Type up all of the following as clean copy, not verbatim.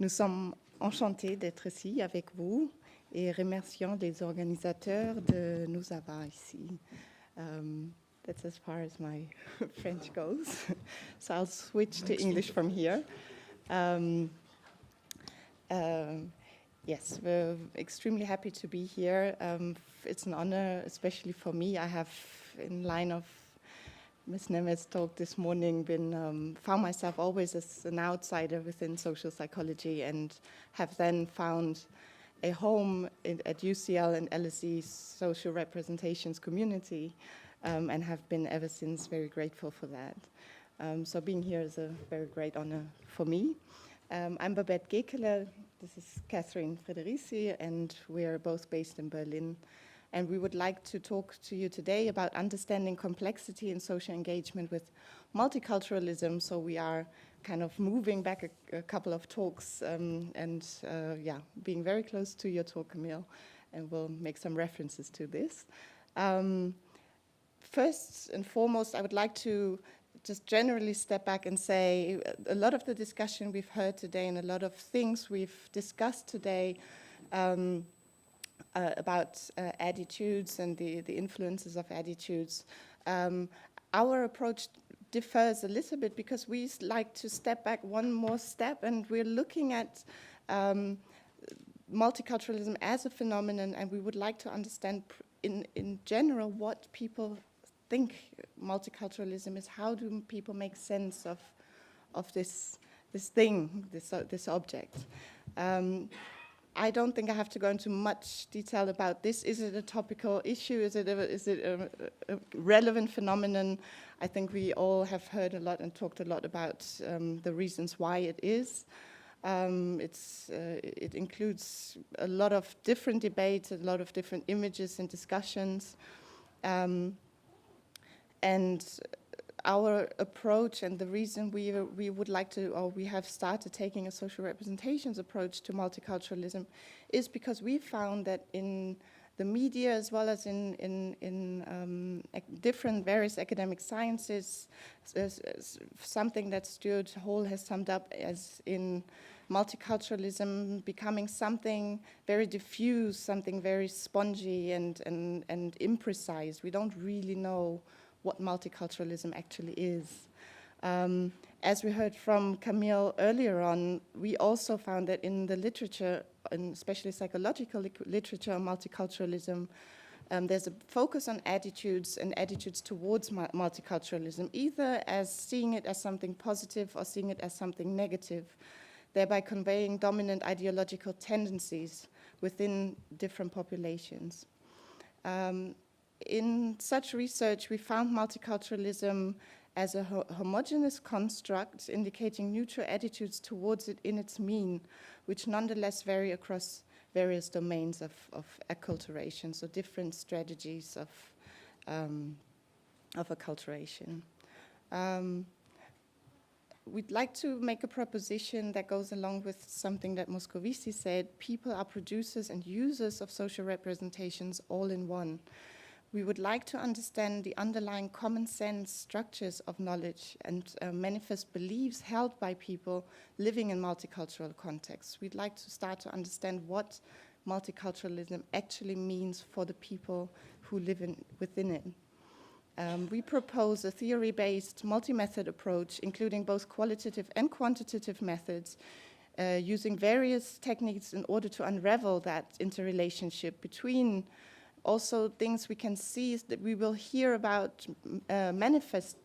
Nous sommes enchantés d'être ici avec vous et remercions les organisateurs de nous avoir ici. That's as far as my French goes. So I'll switch to English from here. Yes, we're extremely happy to be here. It's an honor, especially for me. I have, in line of Ms. Nemeth's talk this morning, found myself always as an outsider within social psychology, and have then found a home at UCL and LSE's social representations community, and have been ever since very grateful for that. So being here is a very great honor for me. I'm Babette Gekeler. This is Kathrin Friederici, and we're both based in Berlin. And we would like to talk to you today about understanding complexity in social engagement with multiculturalism. So we are kind of moving back a couple of talks being very close to your talk, Camille, and we'll make some references to this. First and foremost, I would like to just generally step back and say a lot of the discussion we've heard today and a lot of things we've discussed today about attitudes and the influences of attitudes. Our approach differs a little bit because we like to step back one more step, and we're looking at multiculturalism as a phenomenon, and we would like to understand in general what people think multiculturalism is. How do people make sense of this thing, this object? I don't think I have to go into much detail about this. Is it a topical issue? Is it a relevant phenomenon? I think we all have heard a lot and talked a lot about the reasons why it is. It includes a lot of different debates, a lot of different images and discussions. And our approach and the reason we would like to, or we have started taking a social representations approach to multiculturalism, is because we found that in the media, as well as in different various academic sciences, something that Stuart Hall has summed up as in multiculturalism becoming something very diffuse, something very spongy and imprecise. We don't really know what multiculturalism actually is. As we heard from Camille earlier on, we also found that in the literature, and especially psychological literature on multiculturalism, there's a focus on attitudes and attitudes towards multiculturalism, either as seeing it as something positive or seeing it as something negative, thereby conveying dominant ideological tendencies within different populations. In such research, we found multiculturalism as a homogeneous construct indicating neutral attitudes towards it in its mean, which nonetheless vary across various domains of acculturation, so different strategies of acculturation. We'd like to make a proposition that goes along with something that Moscovici said: people are producers and users of social representations all in one. We would like to understand the underlying common sense structures of knowledge and manifest beliefs held by people living in multicultural contexts. We'd like to start to understand what multiculturalism actually means for the people who live within it. We propose a theory-based multi-method approach, including both qualitative and quantitative methods, using various techniques in order to unravel that interrelationship between also things we can see is that we will hear about manifest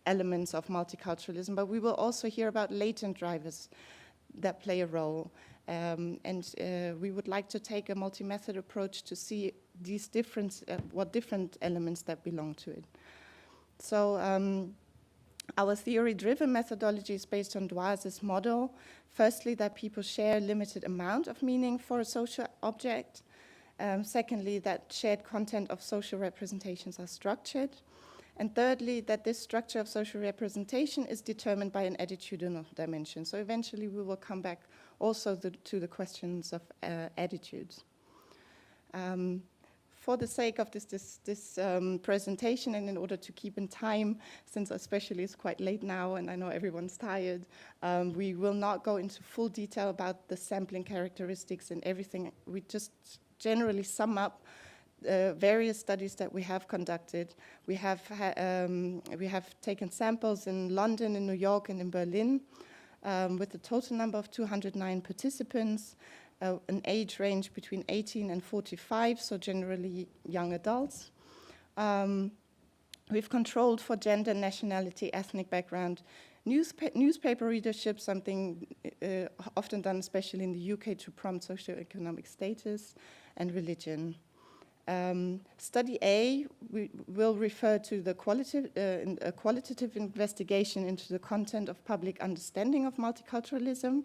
elements of multiculturalism, but we will also hear about latent drivers that play a role. We would like to take a multi-method approach to see these different elements that belong to it. So our theory-driven methodology is based on Doise's model. Firstly, that people share a limited amount of meaning for a social object. Secondly, that shared content of social representations are structured. And thirdly, that this structure of social representation is determined by an attitudinal dimension. So eventually we will come back also to the questions of attitudes. for the sake of this presentation, and in order to keep in time, since especially it's quite late now and I know everyone's tired, we will not go into full detail about the sampling characteristics and everything. We just generally sum up various studies that we have conducted. We have taken samples in London, in New York, and in Berlin, with a total number of 209 participants, an age range between 18 and 45, so generally young adults. We've controlled for gender, nationality, ethnic background, newspaper readership, something often done especially in the UK to prompt socioeconomic status, and religion. Study A, we will refer to the qualitative investigation into the content of public understanding of multiculturalism,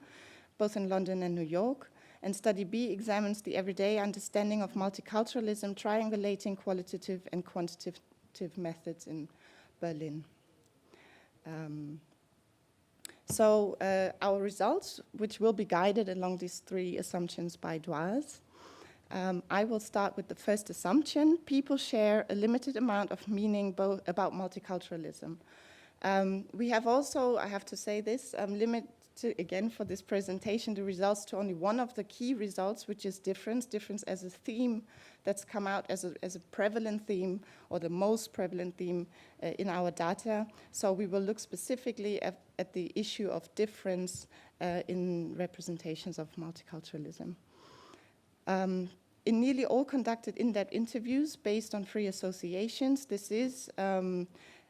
both in London and New York. And study B examines the everyday understanding of multiculturalism, triangulating qualitative and quantitative methods in Berlin. So our results, which will be guided along these three assumptions by Dwars. I will start with the first assumption. People share a limited amount of meaning about multiculturalism. We have also, I have to say this, limited, again, for this presentation, the results to only one of the key results, which is difference as a theme that's come out as a prevalent theme, or the most prevalent theme in our data. So we will look specifically at the issue of difference in representations of multiculturalism. In nearly all conducted in-depth interviews based on free associations, this is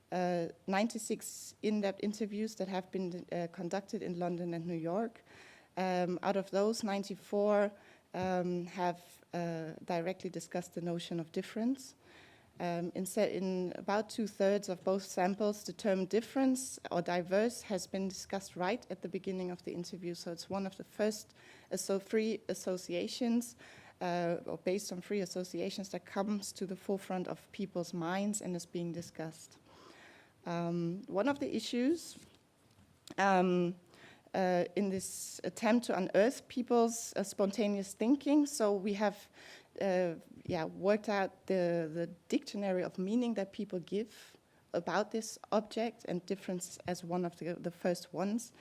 96 in-depth interviews that have been conducted in London and New York. Out of those, 94 have directly discussed the notion of difference. In about 2/3 of both samples, the term difference or diverse has been discussed right at the beginning of the interview, so it's one of the first free associations, or based on free associations, that comes to the forefront of people's minds and is being discussed. One of the issues in this attempt to unearth people's spontaneous thinking, so we have worked out the dictionary of meaning that people give about this object, and difference as one of the first ones.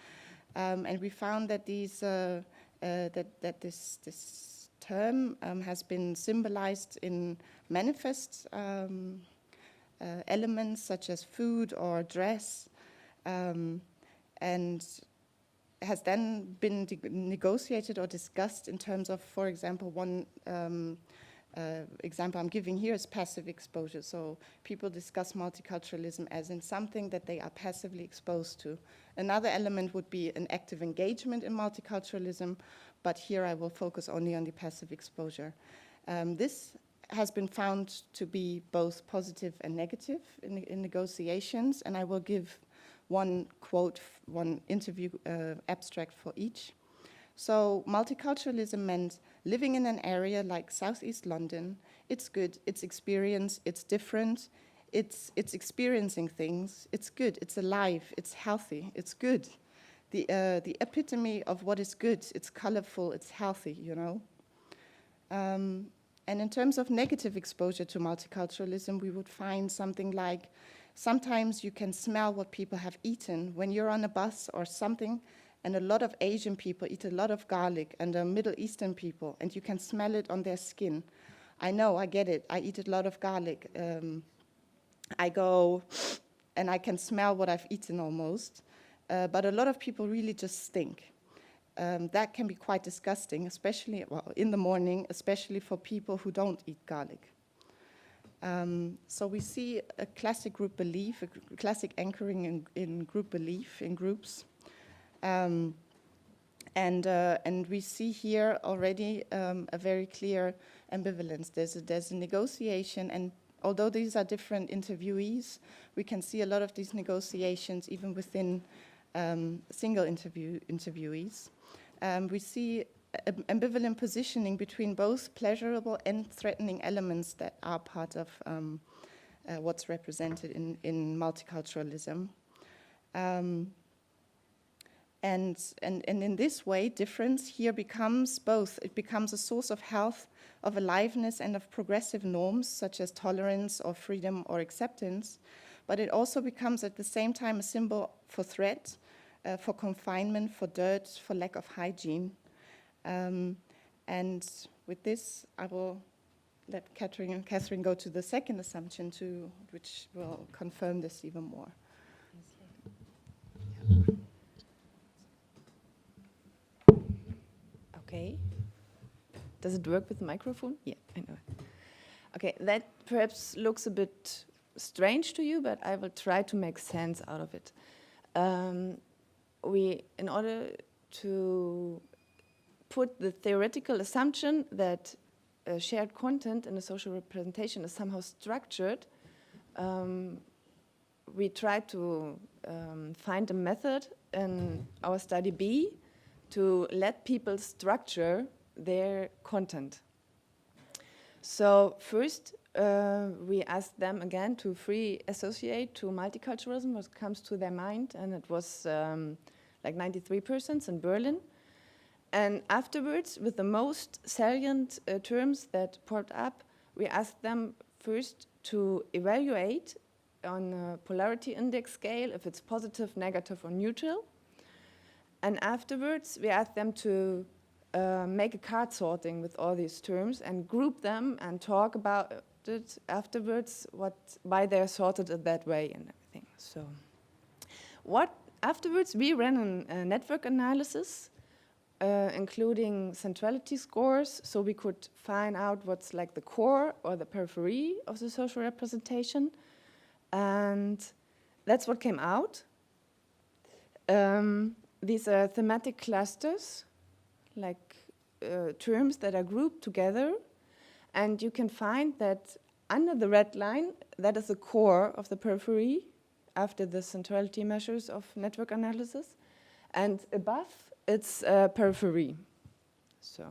And we found that these that this term has been symbolized in manifest elements such as food or dress, and has then been negotiated or discussed in terms of, for example, one example I'm giving here is passive exposure. So people discuss multiculturalism as in something that they are passively exposed to. Another element would be an active engagement in multiculturalism, but here I will focus only on the passive exposure. This has been found to be both positive and negative in negotiations, and I will give one quote, one interview abstract for each. So multiculturalism meant living in an area like Southeast London. It's good, it's experience, it's different, it's experiencing things, it's good, it's alive, it's healthy, it's good. The epitome of what is good, it's colorful, it's healthy, you know. And in terms of negative exposure to multiculturalism, we would find something like, sometimes you can smell what people have eaten when you're on a bus or something, and a lot of Asian people eat a lot of garlic, and Middle Eastern people, and you can smell it on their skin. I know, I get it, I eat a lot of garlic. I go and I can smell what I've eaten almost, but a lot of people really just stink. That can be quite disgusting, especially in the morning, especially for people who don't eat garlic. So we see a classic group belief, a classic anchoring in group belief, in groups. And we see here already a very clear ambivalence. There's a negotiation, and although these are different interviewees, we can see a lot of these negotiations even within single interviewees. We see ambivalent positioning between both pleasurable and threatening elements that are part of what's represented in multiculturalism. And in this way, difference here becomes both. It becomes a source of health, of aliveness, and of progressive norms, such as tolerance or freedom or acceptance. But it also becomes at the same time a symbol for threat, for confinement, for dirt, for lack of hygiene. And with this, I will let Kathrin go to the second assumption, which will confirm this even more. Okay. Does it work with the microphone? Yeah, I know. Okay, that perhaps looks a bit strange to you, but I will try to make sense out of it. In order to put the theoretical assumption that shared content in a social representation is somehow structured, we try to find a method in our study B to let people structure their content. So first, we asked them again to free associate to multiculturalism, what comes to their mind, and it was like 93% in Berlin. And afterwards, with the most salient terms that popped up, we asked them first to evaluate on a polarity index scale if it's positive, negative, or neutral. And afterwards, we asked them to make a card sorting with all these terms and group them and talk about it afterwards, why they're sorted that way and everything. So, afterwards, we ran a network analysis, including centrality scores, so we could find out what's like the core or the periphery of the social representation, and that's what came out. These are thematic clusters, like terms that are grouped together, and you can find that under the red line, that is the core of the periphery after the centrality measures of network analysis, and above it's periphery. So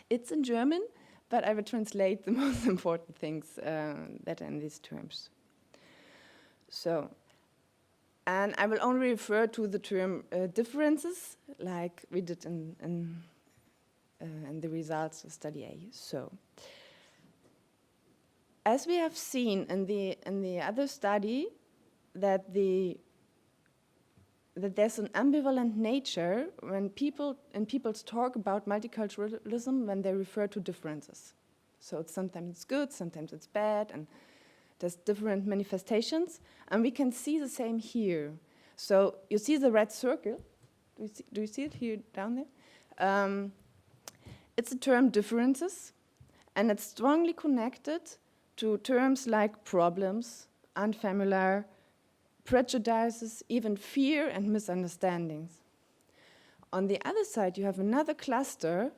it's in German, but I will translate the most important things that are in these terms. So, and I will only refer to the term differences, like we did in the results of study A. So, as we have seen in the other study, that there's an ambivalent nature when people talk about multiculturalism when they refer to differences. So sometimes it's good, sometimes it's bad, and there's different manifestations, and we can see the same here. So you see the red circle. Do you see it here down there? It's a term differences, and it's strongly connected to terms like problems, unfamiliar, prejudices, even fear and misunderstandings. On the other side, you have another cluster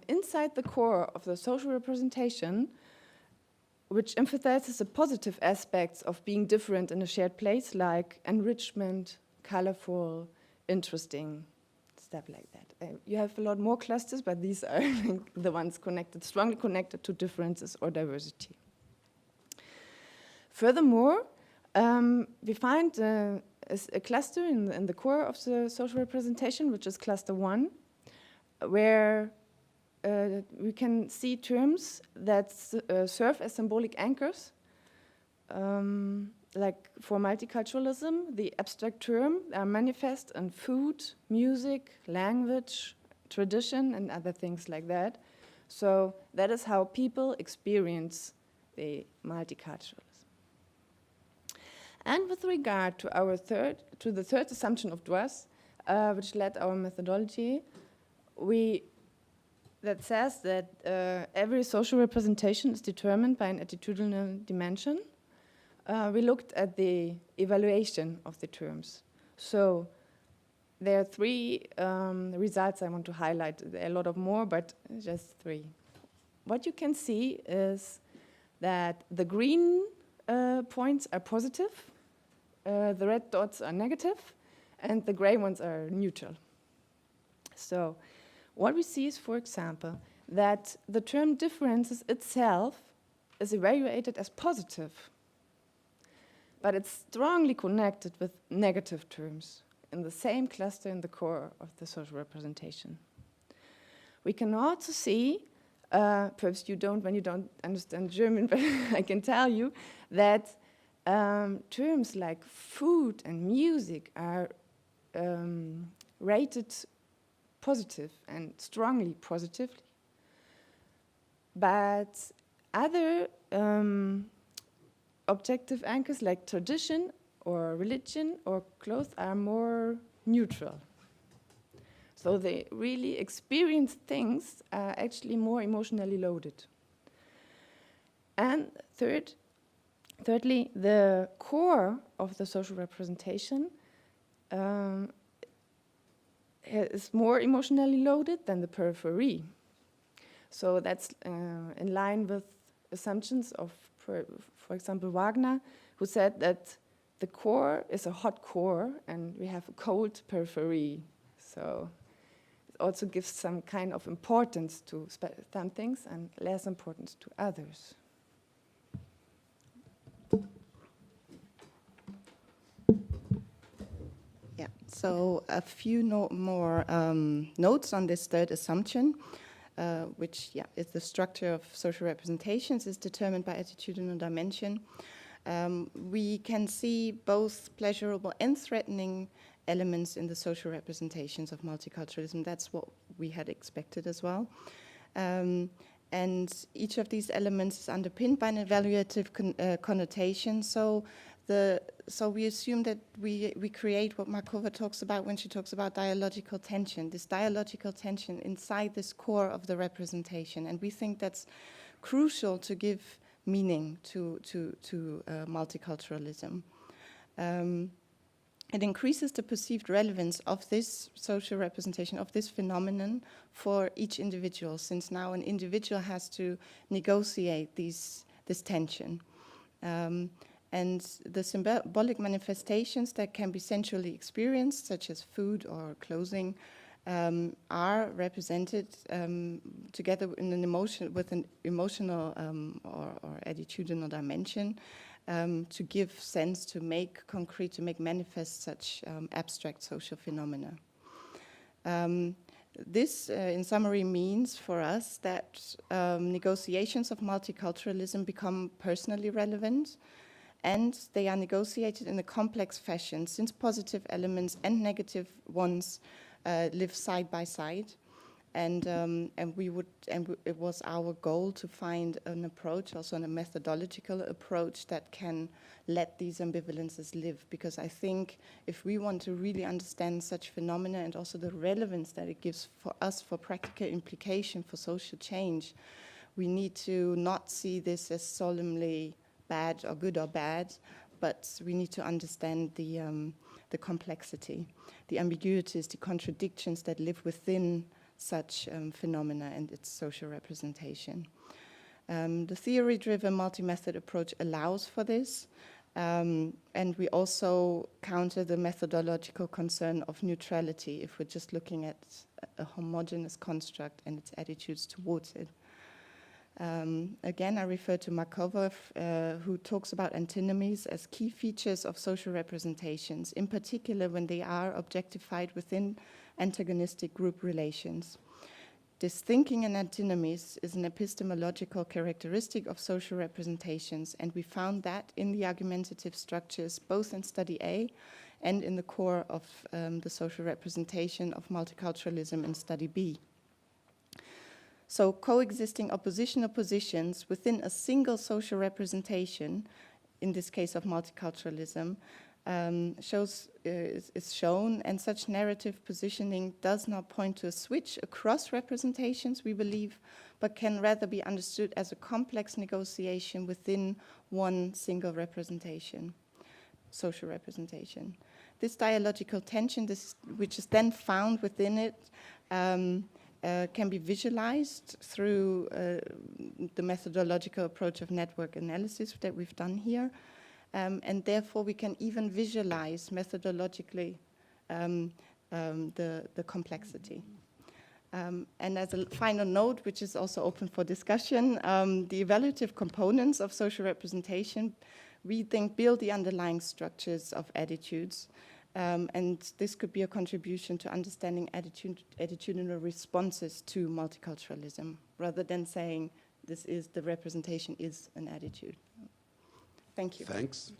inside the core of the social representation, which emphasizes the positive aspects of being different in a shared place, like enrichment, colorful, interesting, stuff like that. You have a lot more clusters, but these are the ones strongly connected to differences or diversity. Furthermore, we find a cluster in the core of the social representation, which is cluster 1, where we can see terms that serve as symbolic anchors. Like for multiculturalism, the abstract terms are manifest in food, music, language, tradition, and other things like that. So that is how people experience the multiculturalism. And with regard to the third assumption of Dwas, which led our methodology, that says that every social representation is determined by an attitudinal dimension. We looked at the evaluation of the terms. So there are 3 results I want to highlight. There are a lot of more, but just 3. What you can see is that the green points are positive, the red dots are negative, and the gray ones are neutral. So what we see is, for example, that the term differences itself is evaluated as positive, but it's strongly connected with negative terms. in the same cluster in the core of the social representation. We can also see, perhaps you don't when you don't understand German, but I can tell you that terms like food and music are rated positive and strongly positively. But other objective anchors like tradition or religion or clothes are more neutral. So they really experience things are actually more emotionally loaded. And thirdly, the core of the social representation is more emotionally loaded than the periphery. So that's in line with assumptions of, for example, Wagner, who said that the core is a hot core and we have a cold periphery. So it also gives some kind of importance to some things and less importance to others. Yeah, so a few more notes on this third assumption, which is the structure of social representations is determined by attitudinal dimension. We can see both pleasurable and threatening elements in the social representations of multiculturalism. That's what we had expected as well. And each of these elements is underpinned by an evaluative connotation. So we assume that we create what Markova talks about when she talks about dialogical tension, this dialogical tension inside this core of the representation. And we think that's crucial to give meaning to multiculturalism. It increases the perceived relevance of this social representation, of this phenomenon for each individual, since now an individual has to negotiate this tension. And the symbolic manifestations that can be sensually experienced, such as food or clothing, are represented together in an emotional or attitudinal dimension to give sense, to make concrete, to make manifest such abstract social phenomena. This, in summary, means for us that negotiations of multiculturalism become personally relevant, and they are negotiated in a complex fashion, since positive elements and negative ones live side by side, and it was our goal to find an approach, also a methodological approach that can let these ambivalences live. Because I think if we want to really understand such phenomena and also the relevance that it gives for us for practical implication for social change, we need to not see this as solemnly bad or good or bad, but we need to understand the complexity, the ambiguities, the contradictions that live within such phenomena and its social representation. The theory-driven multi-method approach allows for this, and we also counter the methodological concern of neutrality if we're just looking at a homogeneous construct and its attitudes towards it. Again, I refer to Markova, who talks about antinomies as key features of social representations, in particular when they are objectified within antagonistic group relations. This thinking in antinomies is an epistemological characteristic of social representations, and we found that in the argumentative structures, both in Study A and in the core of the social representation of multiculturalism in Study B. So coexisting oppositional positions within a single social representation, in this case of multiculturalism, is shown, and such narrative positioning does not point to a switch across representations, we believe, but can rather be understood as a complex negotiation within one single representation, social representation. This dialogical tension, which is then found within it, can be visualized through the methodological approach of network analysis that we've done here. And therefore, we can even visualize methodologically the complexity. And as a final note, which is also open for discussion, the evaluative components of social representation, we think, build the underlying structures of attitudes And this could be a contribution to understanding attitudinal responses to multiculturalism, rather than saying the representation is an attitude. Thank you. Thanks.